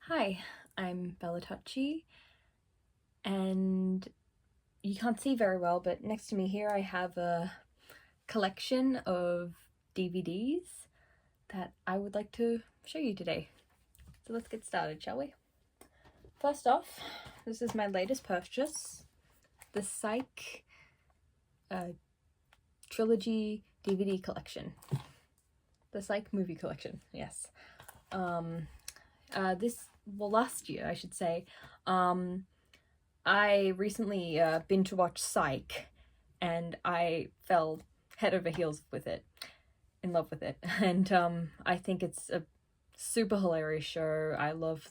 Hi, I'm Tocci, and you can't see very well, but next to me here I have a collection of DVDs that I would like to show you today. So let's get started, shall we? First off, this is my latest purchase, the Psych Trilogy DVD collection. The Psych movie collection, yes. Last year, I should say, I recently binge watched Psych, and I fell head over heels in love with it. And I think it's a super hilarious show. I I love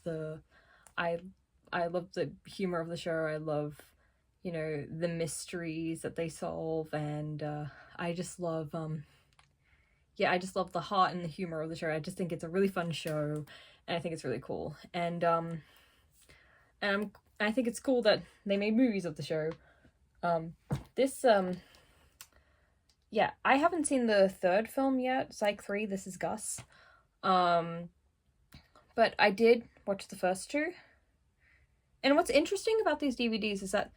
the humor of the show. I love, the mysteries that they solve, and I just love I just love the heart and the humor of the show. I just think it's a really fun show, and I think it's really cool. And I think it's cool that they made movies of the show. This I haven't seen the third film yet, Psych 3, This Is Gus. But I did watch the first two. And what's interesting about these DVDs is that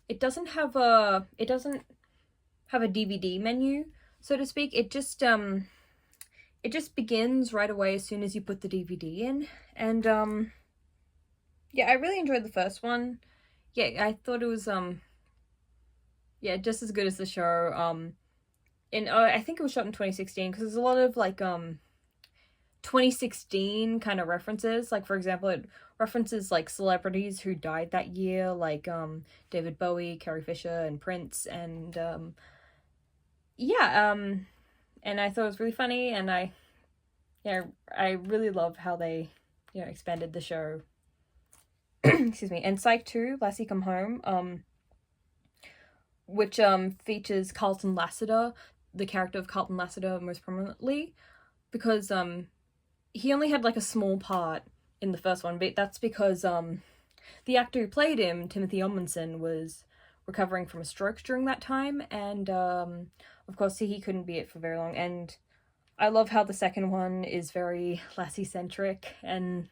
it doesn't have a DVD menu, so to speak. It just begins right away as soon as you put the DVD in. And I really enjoyed the first one. Yeah, I thought it was just as good as the show. I think it was shot in 2016, because there's a lot of 2016 kind of references. Like, for example, it references celebrities who died that year, like David Bowie, Carrie Fisher, and Prince. And and I thought it was really funny, and I really love how they expanded the show. Excuse me. And Psych 2, Lassie Come Home, which features Carlton Lassiter, the character of Carlton Lassiter, most prominently, because he only had a small part in the first one, but that's because the actor who played him, Timothy Omundson, was recovering from a stroke during that time, and of course he couldn't be it for very long. And I love how the second one is very Lassie-centric, and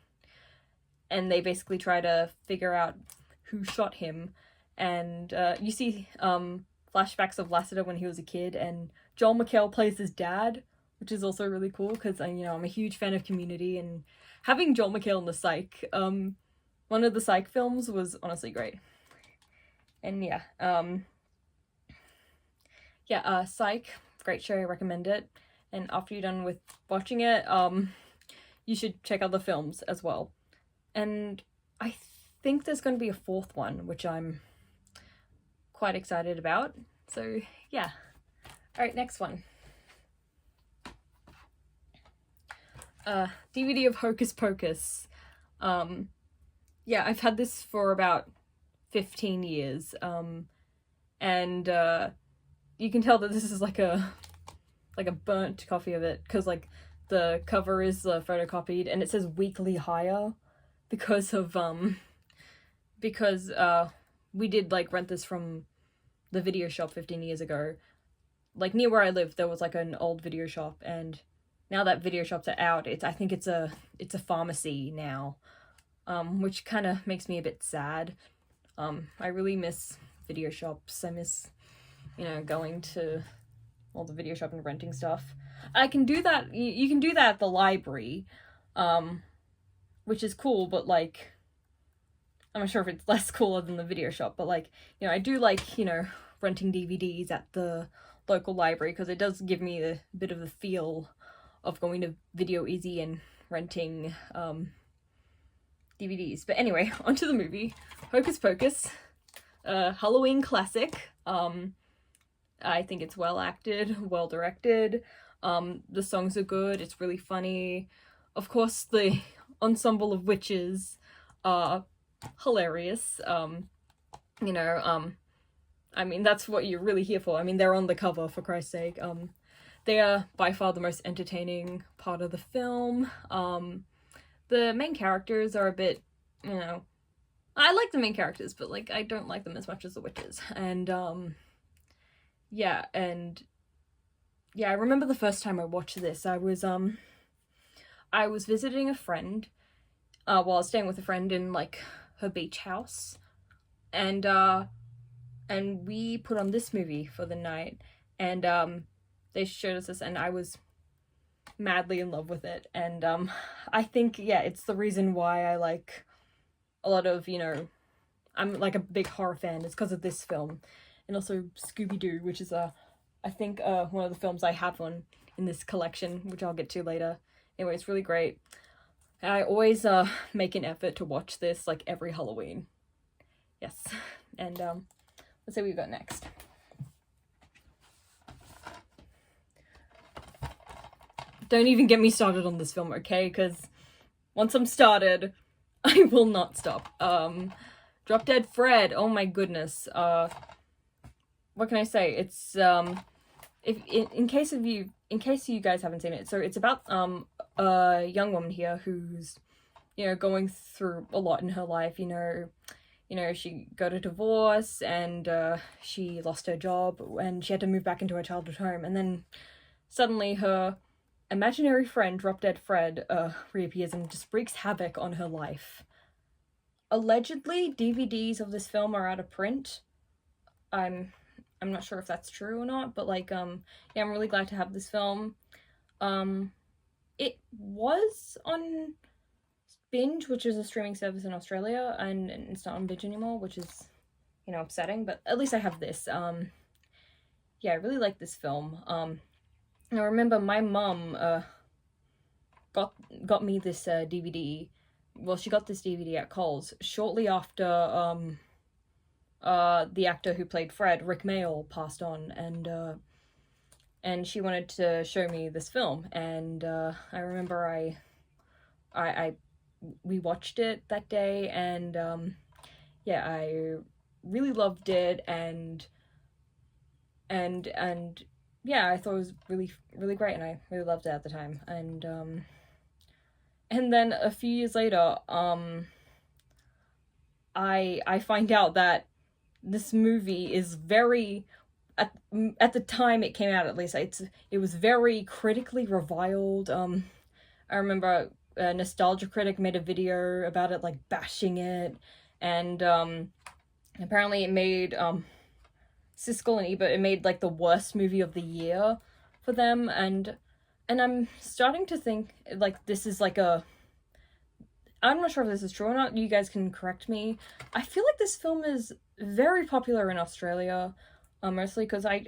they basically try to figure out who shot him. And you see flashbacks of Lassiter when he was a kid, and Joel McHale plays his dad, which is also really cool, because I'm a huge fan of Community, and having Joel McHale in the Psych, one of the Psych films, was honestly great. And Psych, great show, I recommend it. And after you're done with watching it, you should check out the films as well. And I think there's going to be a fourth one, which I'm quite excited about. So yeah. Alright, next one. DVD of Hocus Pocus. I've had this for about 15 years. And you can tell that this is like a burnt copy of it, because the cover is photocopied, and it says weekly hire, because we did rent this from the video shop 15 years ago. Near where I live, there was an old video shop, and now that video shops are out, I think it's a pharmacy now, which kind of makes me a bit sad. I really miss video shops. I miss going to all the video shop and renting stuff. I can do that. You can do that at the library, which is cool, but I'm not sure if it's less cooler than the video shop, but I do renting DVDs at the local library, because it does give me a bit of the feel of going to Video Easy and renting DVDs. But anyway, onto the movie. Hocus Pocus, Halloween classic. I think it's well acted, well directed. The songs are good. It's really funny. Of course, the ensemble of witches are hilarious. That's what you're really here for. They're on the cover, for Christ's sake. They are by far the most entertaining part of the film. The main characters are a bit, I like the main characters, but I don't like them as much as the witches. And I remember the first time I watched this, I was visiting a friend while I was staying with a friend in like her beach house, and we put on this movie for the night, and they showed us this, and I was madly in love with it, and I think, yeah, it's the reason why I like a lot of, I'm like a big horror fan. It's because of this film, and also Scooby-Doo, which is I think one of the films I have on in this collection, which I'll get to later. Anyway, it's really great. I always make an effort to watch this like every Halloween. Yes, and let's see what we got next. Don't even get me started on this film, okay? Because once I'm started, I will not stop. Drop Dead Fred. Oh my goodness. What can I say? It's in case you guys haven't seen it, so it's about a young woman here who's going through a lot in her life. She got a divorce, and she lost her job, and she had to move back into her childhood home, and then suddenly her imaginary friend, Drop Dead Fred, reappears and just wreaks havoc on her life. Allegedly, DVDs of this film are out of print. I'm not sure if that's true or not, but like, yeah, I'm really glad to have this film. It was on Binge, which is a streaming service in Australia, and it's not on Binge anymore, which is, upsetting, but at least I have this. Yeah, I really like this film. I remember my mum got me this DVD. Well, she got this DVD at Coles shortly after the actor who played Fred, Rick Mayall, passed on, and she wanted to show me this film, and I remember we watched it that day, and yeah, I really loved it, and yeah, I thought it was really, really great, and I really loved it at the time. And then a few years later, I find out that this movie is very, at the time it came out, at least, it was very critically reviled. I remember a Nostalgia Critic made a video about it, like bashing it, and apparently it made Siskel and Ebert, it made like the worst movie of the year for them, and I'm starting to think like this is like I'm not sure if this is true or not, you guys can correct me. I feel like this film is very popular in Australia, mostly because I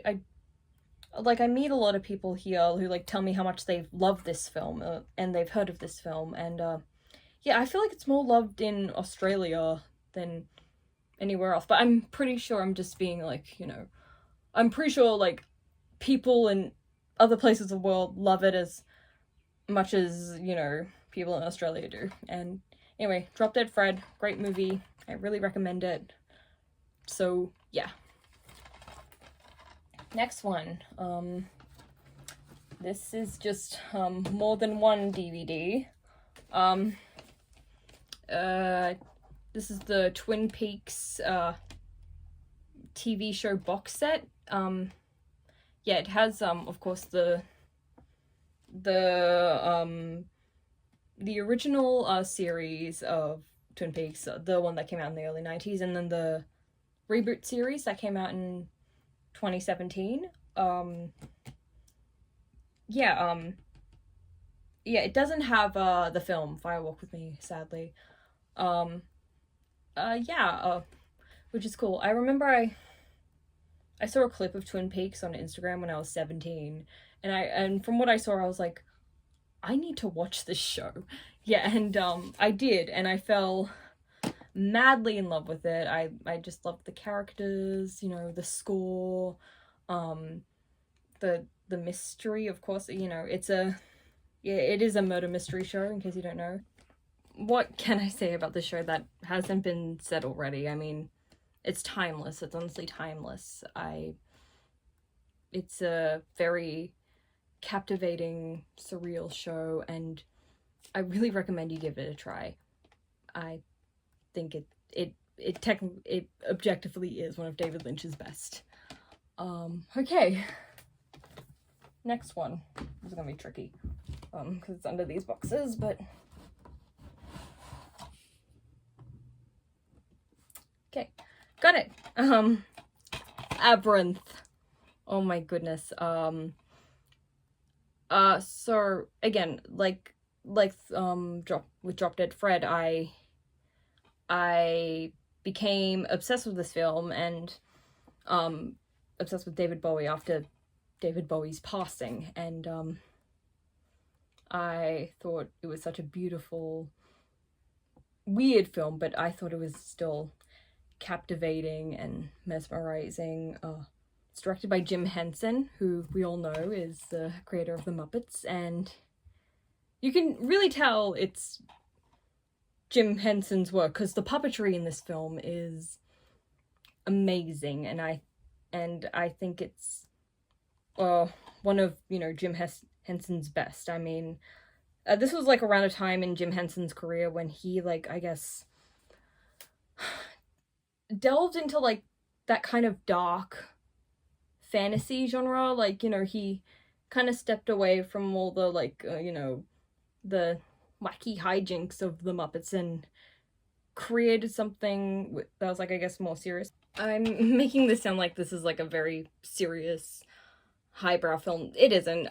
meet a lot of people here who like tell me how much they love this film, and they've heard of this film, and yeah, I feel like it's more loved in Australia than anywhere else, but I'm pretty sure I'm just being like, I'm pretty sure like people in other places of the world love it as much as, people in Australia do. And anyway, Drop Dead Fred, great movie. I really recommend it. So yeah. Next one. This is just more than one DVD. This is the Twin Peaks TV show box set. Yeah, it has of course the original series of Twin Peaks, the one that came out in the early 90s, and then the reboot series that came out in 2017. Yeah, it doesn't have the film Fire Walk with Me, sadly. Which is cool. I remember I saw a clip of Twin Peaks on Instagram when I was 17, and from what I saw, I was like, I need to watch this show. Yeah, and I did, and I fell madly in love with it. I just loved the characters, the score, the mystery, of course. It is a murder mystery show, in case you don't know. What can I say about this show that hasn't been said already? I mean, it's timeless. It's honestly timeless. It's a very captivating, surreal show, and I really recommend you give it a try. I think it objectively is one of David Lynch's best. Okay. Next one. This is gonna be tricky. Because it's under these boxes, but Okay, got it. Labyrinth. Oh my goodness. So again, like with Drop Dead Fred, I became obsessed with this film and obsessed with David Bowie after David Bowie's passing, and I thought it was such a beautiful, weird film, but I thought it was still captivating and mesmerizing. It's directed by Jim Henson, who we all know is the creator of the Muppets, and you can really tell it's Jim Henson's work because the puppetry in this film is amazing, and I think it's one of Jim Henson's best. I mean, this was like around a time in Jim Henson's career when he, like, I guess delved into like that kind of dark fantasy genre. Like, he kind of stepped away from all the like the wacky hijinks of the Muppets and created something that was like, I guess, more serious. I'm making this sound like this is like a very serious highbrow film. It isn't.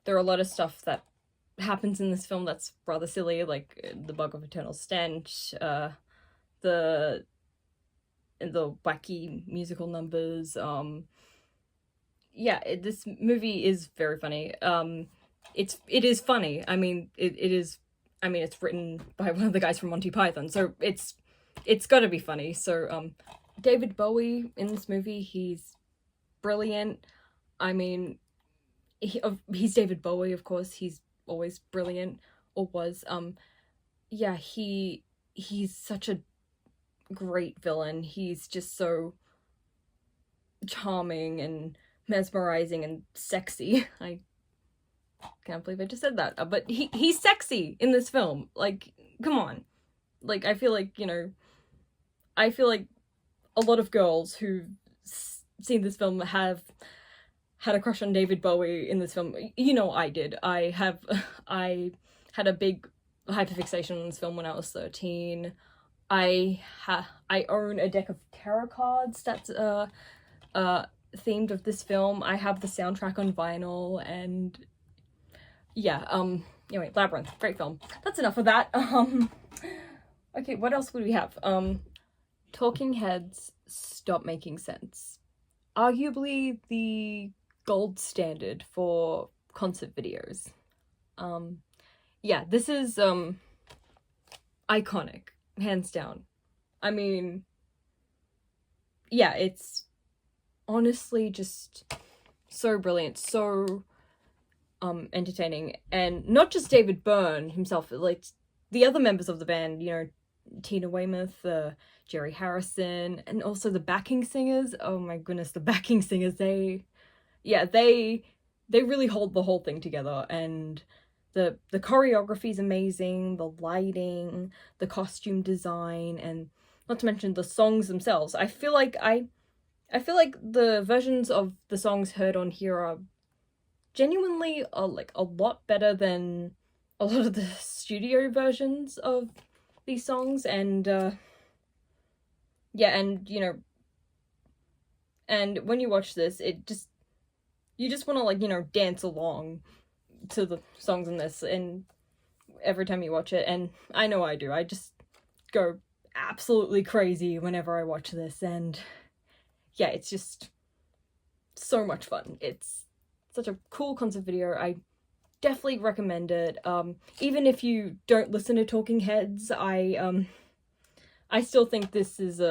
There are a lot of stuff that happens in this film that's rather silly, like the Bug of Eternal Stench, the wacky musical numbers. This movie is very funny. It is funny. I mean, it is. I mean, it's written by one of the guys from Monty Python, so it's got to be funny. So, David Bowie in this movie, he's brilliant. I mean, he's David Bowie, of course. He's always brilliant, or was. He's such a great villain. He's just so charming and mesmerizing and sexy. I can't believe I just said that. But he's sexy in this film. Like, come on. Like, I feel like a lot of girls who've seen this film have had a crush on David Bowie in this film. I did. I had a big hyperfixation on this film when I was 13. I own a deck of tarot cards that's themed of this film. I have the soundtrack on vinyl, and anyway, Labyrinth, great film. That's enough of that. Okay, what else would we have? Talking Heads, Stop Making Sense. Arguably the gold standard for concert videos. This is iconic, hands down. I mean, it's honestly just so brilliant, so entertaining, and not just David Byrne himself, like the other members of the band, Tina Weymouth, Jerry Harrison, and also the backing singers. Oh my goodness, the backing singers, they really hold the whole thing together, and the choreography is amazing, the lighting, the costume design, and not to mention the songs themselves. I feel like the versions of the songs heard on here are genuinely a lot better than a lot of the studio versions of these songs, and and when you watch this, you just want to dance along to the songs in this, and every time you watch it, and I know I do, I just go absolutely crazy whenever I watch this, and it's just so much fun. It's such a cool concept video. I definitely recommend it. Even if you don't listen to Talking Heads, I still think this is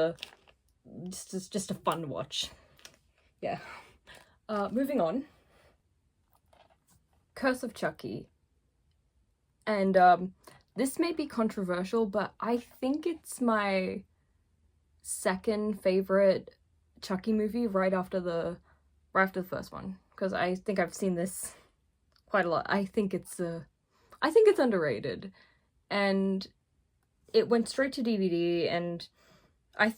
just a fun watch. Yeah. Moving on. Curse of Chucky. And this may be controversial, but I think it's my second favorite Chucky movie right after the first one, because I think I've seen this quite a lot. I think it's underrated, and it went straight to DVD, and I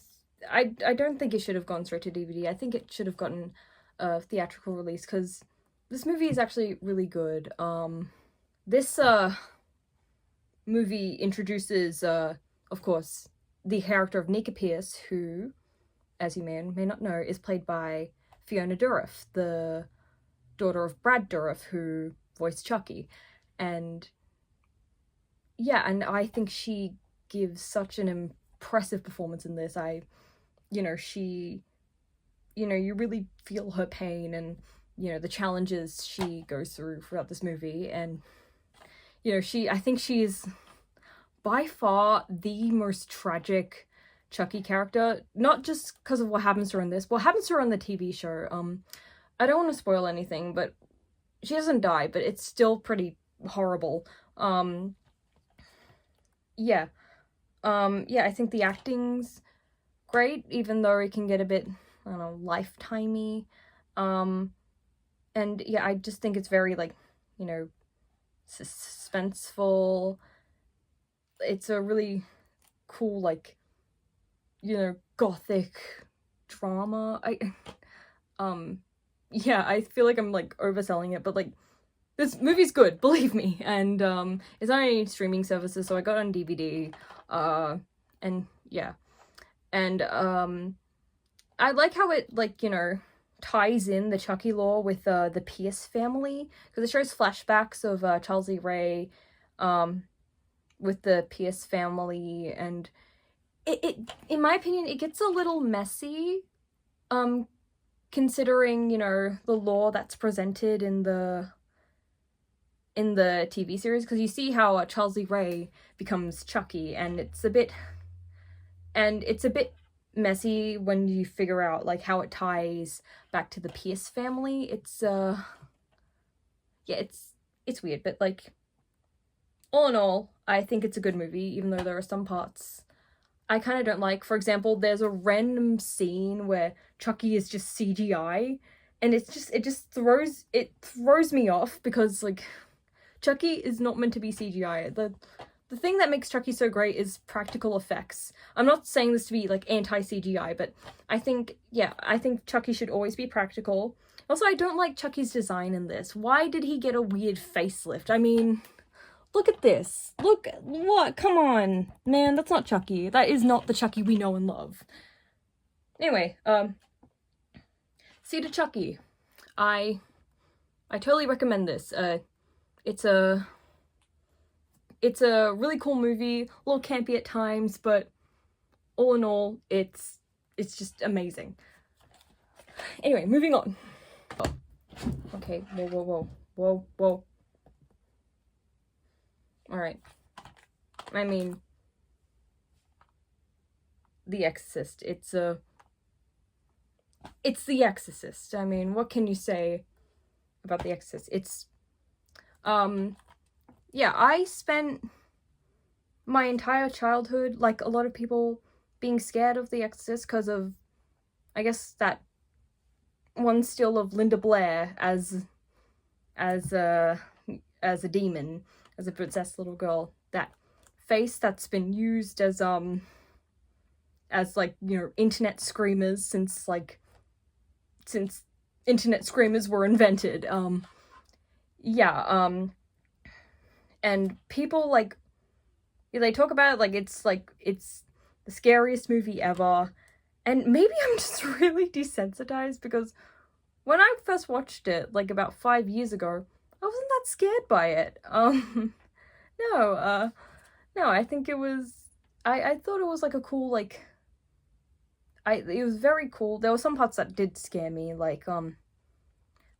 don't think it should have gone straight to DVD. I think it should have gotten a theatrical release, because this movie is actually really good. This movie introduces, of course, the character of Nika Pierce, who, as you may or may not know, is played by Fiona Dourif, the daughter of Brad Dourif, who voiced Chucky. And yeah, and I think she gives such an impressive performance in this. She, you really feel her pain and, the challenges she goes through throughout this movie. And, I think she is by far the most tragic Chucky character, not just because of what happens to her in this, what happens to her on the TV show. I don't want to spoil anything, but she doesn't die, but it's still pretty horrible. Yeah. I think the acting's great, even though it can get a bit, I don't know, lifetimey. And yeah, I just think it's very, like, suspenseful. It's a really cool, like, gothic drama. I feel like I'm, like, overselling it, but, like, this movie's good, believe me. And it's on any streaming services, so I got it on DVD. And yeah. And I like how it, like, ties in the Chucky lore with the Pierce family, because it shows flashbacks of Charles E. Ray with the Pierce family, and it in my opinion, it gets a little messy, considering, the lore that's presented in the TV series, because you see how Charles E. Ray becomes Chucky, and it's a bit messy when you figure out, like, how it ties back to the Pierce family. It's it's weird, but, like, all in all, I think it's a good movie, even though there are some parts I kind of don't like. For example, there's a random scene where Chucky is just CGI, and it just throws me off, because, like, Chucky is not meant to be CGI. The thing that makes Chucky so great is practical effects. I'm not saying this to be, like, anti-CGI, but I think Chucky should always be practical. Also, I don't like Chucky's design in this. Why did he get a weird facelift? I mean, look at this. Look, what? Come on. Man, that's not Chucky. That is not the Chucky we know and love. Anyway, see to Chucky. I totally recommend this. It's a really cool movie, a little campy at times, but all in all, it's just amazing. Anyway, moving on. Oh. Okay, whoa. Alright. I mean, The Exorcist. It's The Exorcist. I mean, what can you say about The Exorcist? It's, yeah, I spent my entire childhood, like a lot of people, being scared of The Exorcist because of, I guess, that one still of Linda Blair as a demon, as a possessed little girl. That face that's been used as like, internet screamers since internet screamers were invented. And people, like, they talk about it like it's the scariest movie ever. And maybe I'm just really desensitized, because when I first watched it, like, about 5 years ago, I wasn't that scared by it. No, I think it was, I thought it was, like, a cool, like, it was very cool. There were some parts that did scare me, like,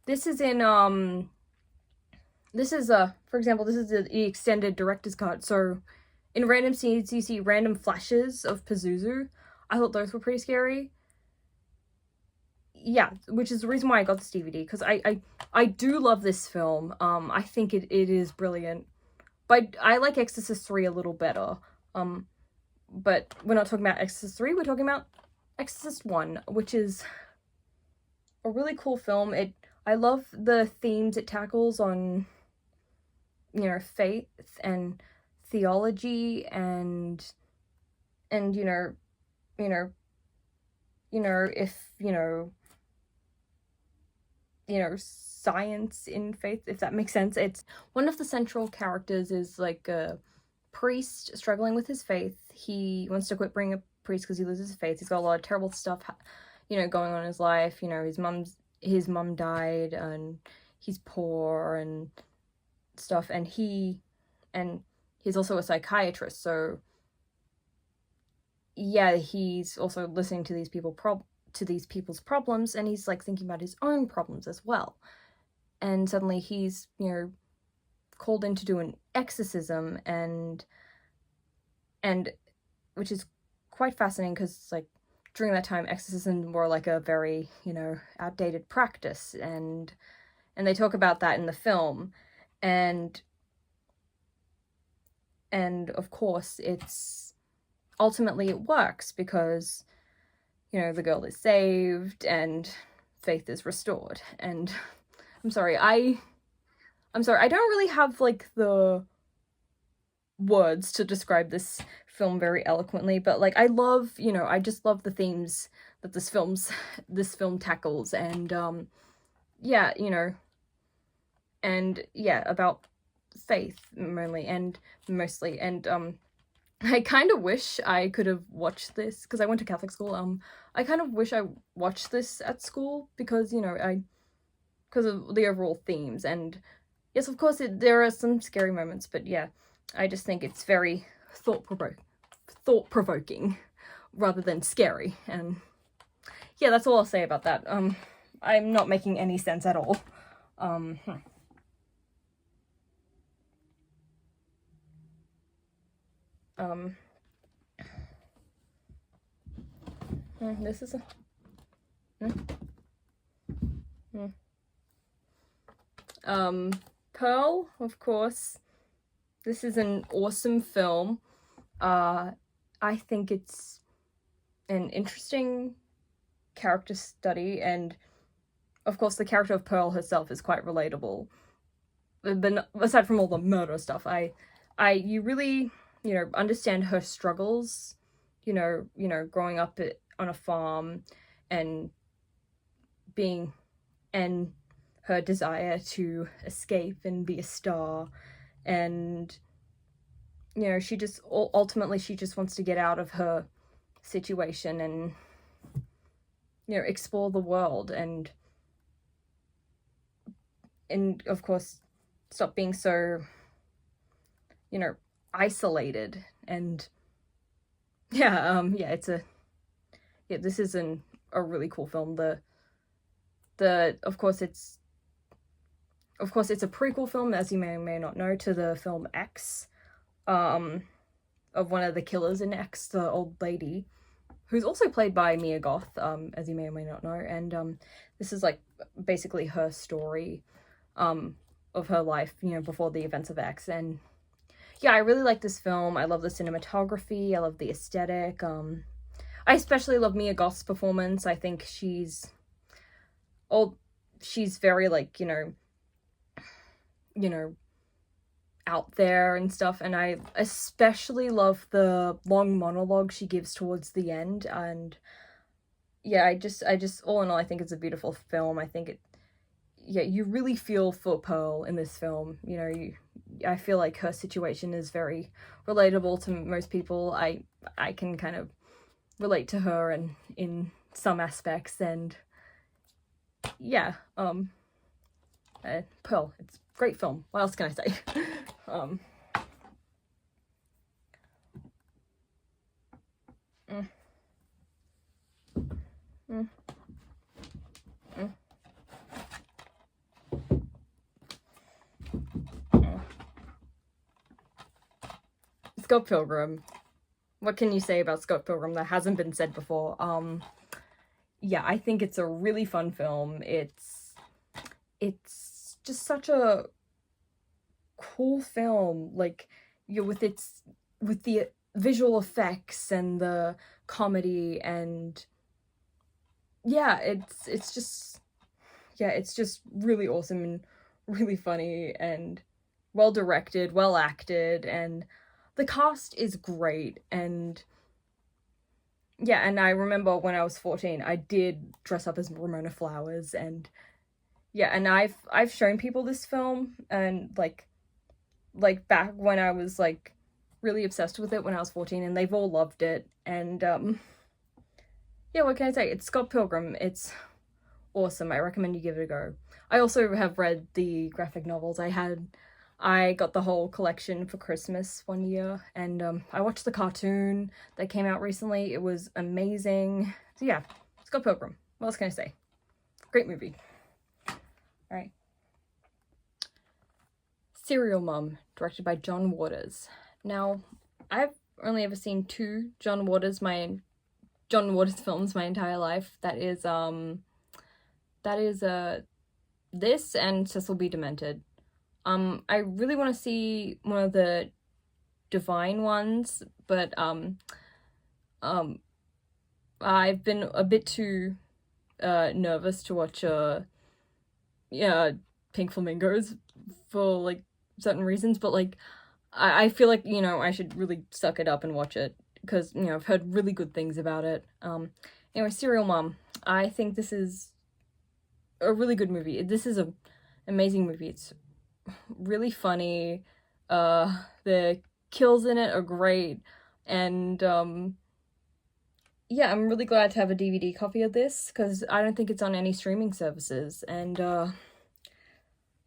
this is in, for example, this is the extended director's cut, so in random scenes you see random flashes of Pazuzu. I thought those were pretty scary. Yeah, which is the reason why I got this DVD, because I do love this film. I think it is brilliant. But I like Exorcist 3 a little better. But we're not talking about Exorcist 3, we're talking about Exorcist 1, which is a really cool film. I love the themes it tackles on, faith and theology and science in faith, if that makes sense. It's one of the central characters is, like, priest struggling with his faith. He wants to quit being a priest because he loses his faith. He's got a lot of terrible stuff, you know, going on in his life. You know, his mum died, and he's poor and stuff. And he's also a psychiatrist, so yeah, he's also listening to these people's problems, and he's like thinking about his own problems as well. And suddenly he's, you know, called in to do an exorcism, and which is quite fascinating because like during that time exorcism were like a very, you know, outdated practice, and they talk about that in the film, and of course it's ultimately it works because, you know, the girl is saved and faith is restored. And I'm sorry, I don't really have like the words to describe this film very eloquently, but like I love, you know, I just love the themes that this film tackles, and yeah, you know, and yeah, about faith mostly, and I kind of wish I could have watched this because I went to Catholic school. I kind of wish I watched this at school because, you know, because of the overall themes. And yes, of course, there are some scary moments, but yeah, I just think it's very thought-provoking rather than scary. And yeah, that's all I'll say about that. I'm not making any sense at all. This is Pearl, of course. This is an awesome film. I think it's an interesting character study, and of course the character of Pearl herself is quite relatable. But aside from all the murder stuff, you really, you know, understand her struggles, you know, growing up on a farm and her desire to escape and be a star, and you know, she just ultimately wants to get out of her situation and, you know, explore the world, and of course stop being so, you know, isolated. And yeah, this is a really cool film. Of course it's a prequel film, as you may or may not know, to the film X, of one of the killers in X, the old lady, who's also played by Mia Goth, as you may or may not know. And this is like basically her story of her life, you know, before the events of X. And yeah, I really like this film. I love the cinematography. I love the aesthetic. I especially love Mia Goth's performance. I think she's very, like, you know, out there and stuff. And I especially love the long monologue she gives towards the end. And yeah, I just all in all, I think it's a beautiful film. I think you really feel for Pearl in this film. You know, I feel like her situation is very relatable to most people. I can kind of relate to her and in some aspects, and yeah, Pearl, it's a great film. What else can I say? Scott Pilgrim. What can you say about Scott Pilgrim that hasn't been said before? Yeah, I think it's a really fun film. It's just such a cool film, like, you know, with the visual effects and the comedy, and yeah, it's just really awesome and really funny and well directed, well acted, and the cast is great. And yeah, and I remember when I was 14, I did dress up as Ramona Flowers, and yeah, and I've shown people this film, and like back when I was like really obsessed with it when I was 14, and they've all loved it. And yeah, what can I say? It's Scott Pilgrim. It's awesome. I recommend you give it a go. I also have read the graphic novels. I got the whole collection for Christmas one year, and I watched the cartoon that came out recently. It was amazing. So yeah, Scott Pilgrim. What else can I say? Great movie. Alright. Serial Mom, directed by John Waters. Now, I've only ever seen two John Waters films my entire life. That is this and Cecil B. Demented. I really want to see one of the Divine ones, but I've been a bit too nervous to watch Pink Flamingos for like certain reasons, but like I feel like, you know, I should really suck it up and watch it because, you know, I've heard really good things about it. Anyway, Serial Mom. I think this is a really good movie. This is an amazing movie. It's really funny. The kills in it are great, and yeah, I'm really glad to have a DVD copy of this because I don't think it's on any streaming services. And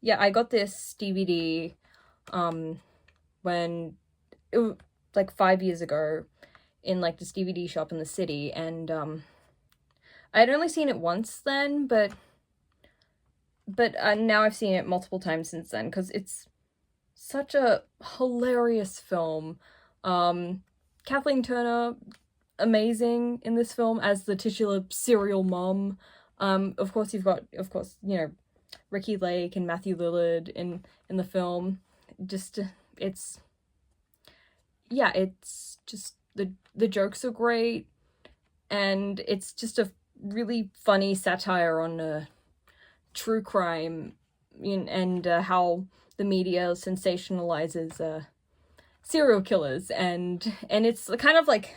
yeah, I got this DVD when it was like 5 years ago in like this DVD shop in the city, and I'd only seen it once then, but now I've seen it multiple times since then because it's such a hilarious film. Kathleen Turner, amazing in this film as the titular serial mom. Of course you've got, you know, Ricky Lake and Matthew Lillard in the film. Just it's just the jokes are great, and it's just a really funny satire on true crime and how the media sensationalizes serial killers, and it's kind of like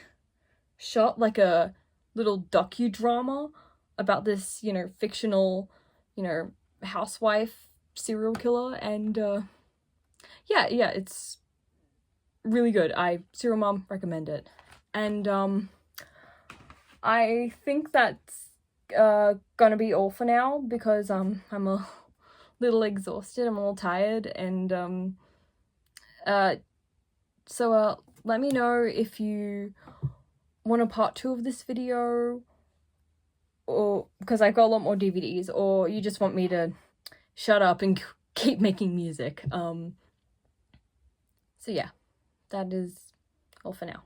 shot like a little docudrama about this, you know, fictional, you know, housewife serial killer, and yeah, it's really good. Serial Mom, recommend it. And I think that's gonna be all for now because I'm a little exhausted. I'm a little tired, and so let me know if you want a part 2 of this video, or because I've got a lot more DVDs, or you just want me to shut up and keep making music. So yeah, that is all for now.